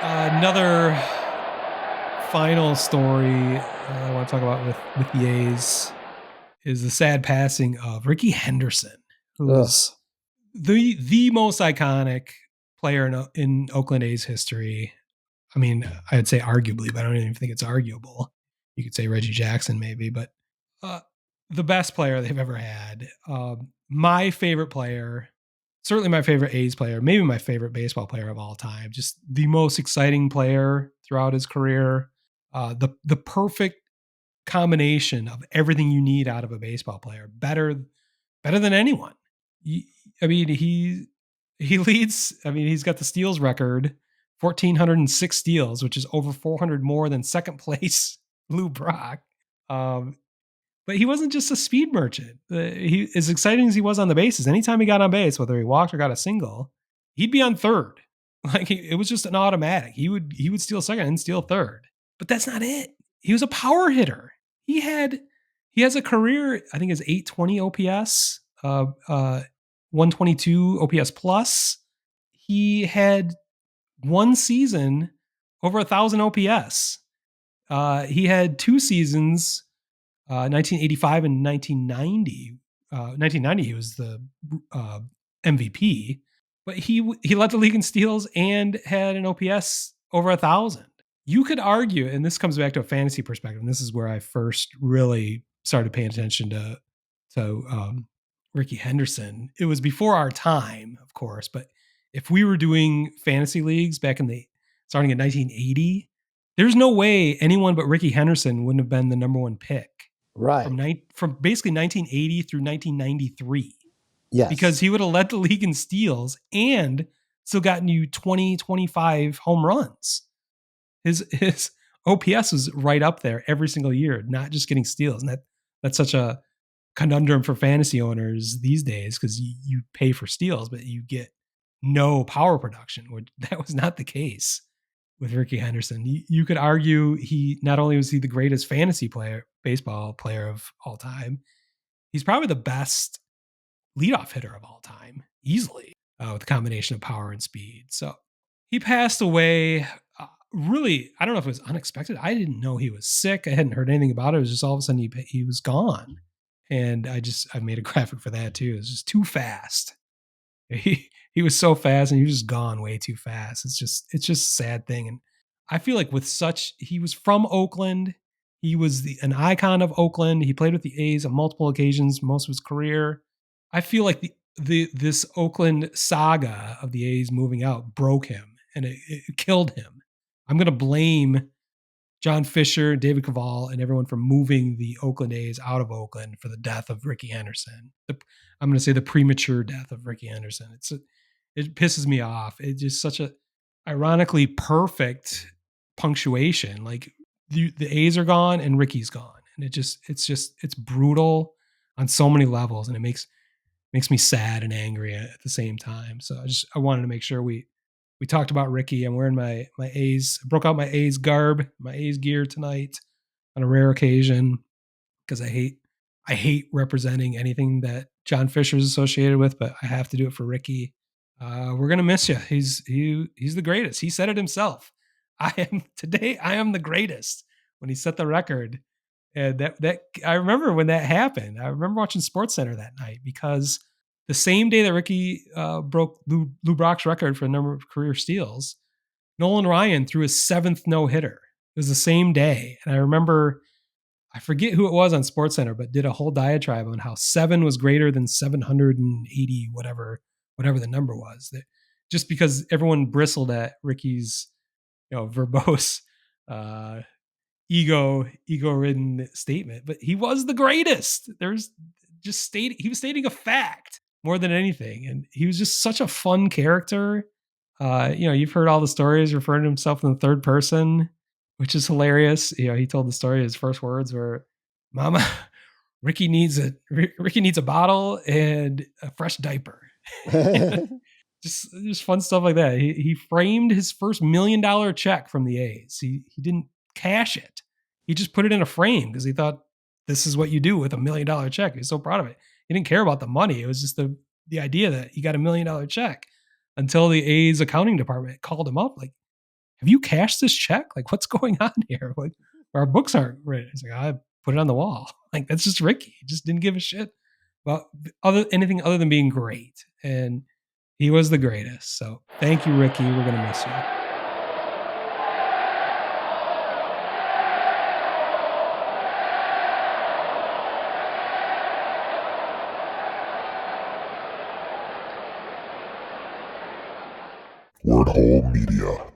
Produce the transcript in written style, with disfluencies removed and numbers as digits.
Another final story I want to talk about with the A's is the sad passing of Rickey Henderson, Ugh. who's the most iconic player in Oakland A's history. I mean, I'd say arguably, but I don't even think it's arguable. You could say Reggie Jackson maybe, but uh, the best player they've ever had. My favorite player, certainly my favorite A's player, maybe my favorite baseball player of all time. Just the most exciting player throughout his career. The perfect combination of everything you need out of a baseball player. Better than anyone. I mean, he leads. I mean, he's got the steals record, 1,406 steals, which is over 400 more than second place Lou Brock. Um, but he wasn't just a speed merchant. He, as exciting as he was on the bases, anytime he got on base, whether he walked or got a single, he'd be on third. Like it was just an automatic. He would steal second and steal third. But that's not it. He was a power hitter. He had he has a career. I think is 820 OPS, 122 OPS plus. He had one season over 1,000 OPS. He had two seasons 1985 and 1990. 1990, he was the uh, MVP, but he led the league in steals and had an OPS over 1,000. You could argue, and this comes back to a fantasy perspective, and this is where I first really started paying attention to Rickey Henderson. It was before our time, of course, but if we were doing fantasy leagues back in the starting in 1980, there's no way anyone but Rickey Henderson wouldn't have been the number one pick Right. from basically 1980 through 1993 because Yes. he would have led the league in steals and still gotten you 20, 25 home runs. His OPS was right up there every single year, not just getting steals. And that's such a conundrum for fantasy owners these days because you pay for steals, but you get no power production, which that was not the case with Rickey Henderson. You could argue he not only was he the greatest fantasy player, baseball player of all time, he's probably the best leadoff hitter of all time, easily, with a combination of power and speed. So he passed away. Really, I don't know if it was unexpected. I didn't know he was sick. I hadn't heard anything about it. It was just all of a sudden he was gone, and I made a graphic for that too. It was just too fast. He was so fast and he was just gone way too fast. It's just a sad thing. And I feel like with such he was from Oakland. He was an icon of Oakland. He played with the A's on multiple occasions most of his career. I feel like the this Oakland saga of the A's moving out broke him and it killed him. I'm going to blame John Fisher, David Cavall, and everyone for moving the Oakland A's out of Oakland for the death of Rickey Henderson. I'm going to say the premature death of Rickey Henderson. It pisses me off. It's just such a ironically perfect punctuation. Like the A's are gone and Rickey's gone, and it's brutal on so many levels, and it makes me sad and angry at the same time. So I wanted to make sure we talked about Rickey. I'm wearing my A's. I broke out my A's garb, my A's gear tonight on a rare occasion because I hate representing anything that John Fisher's associated with, but I have to do it for Rickey. We're gonna miss you. He's the greatest. He said it himself. I am the greatest when he set the record. And that I remember when that happened. I remember watching Sports Center that night because the same day that Rickey broke Lou Brock's record for the number of career steals, Nolan Ryan threw his seventh no hitter. It was the same day, and I remember I forget who it was on Sports Center, but did a whole diatribe on how seven was greater than 780, whatever the number was. That just because everyone bristled at Rickey's, verbose, uh, ego ridden statement, but he was the greatest. He was stating a fact more than anything, and he was just such a fun character. You've heard all the stories referring to himself in the third person, which is hilarious. He told the story. His first words were, "Mama, Rickey needs a bottle and a fresh diaper." just fun stuff like that. He framed his first $1 million check from the A's. He didn't cash it. He just put it in a frame because he thought this is what you do with $1 million check. He's so proud of it. He didn't care about the money. It was just the idea that he got $1 million check until the A's accounting department called him up like, have you cashed this check? Like, what's going on here? Like, our books aren't ready. He's like, I put it on the wall. Like, that's just Rickey. He just didn't give a shit about anything other than being great. And he was the greatest. So thank you, Rickey. We're going to miss you. Word Hole Media.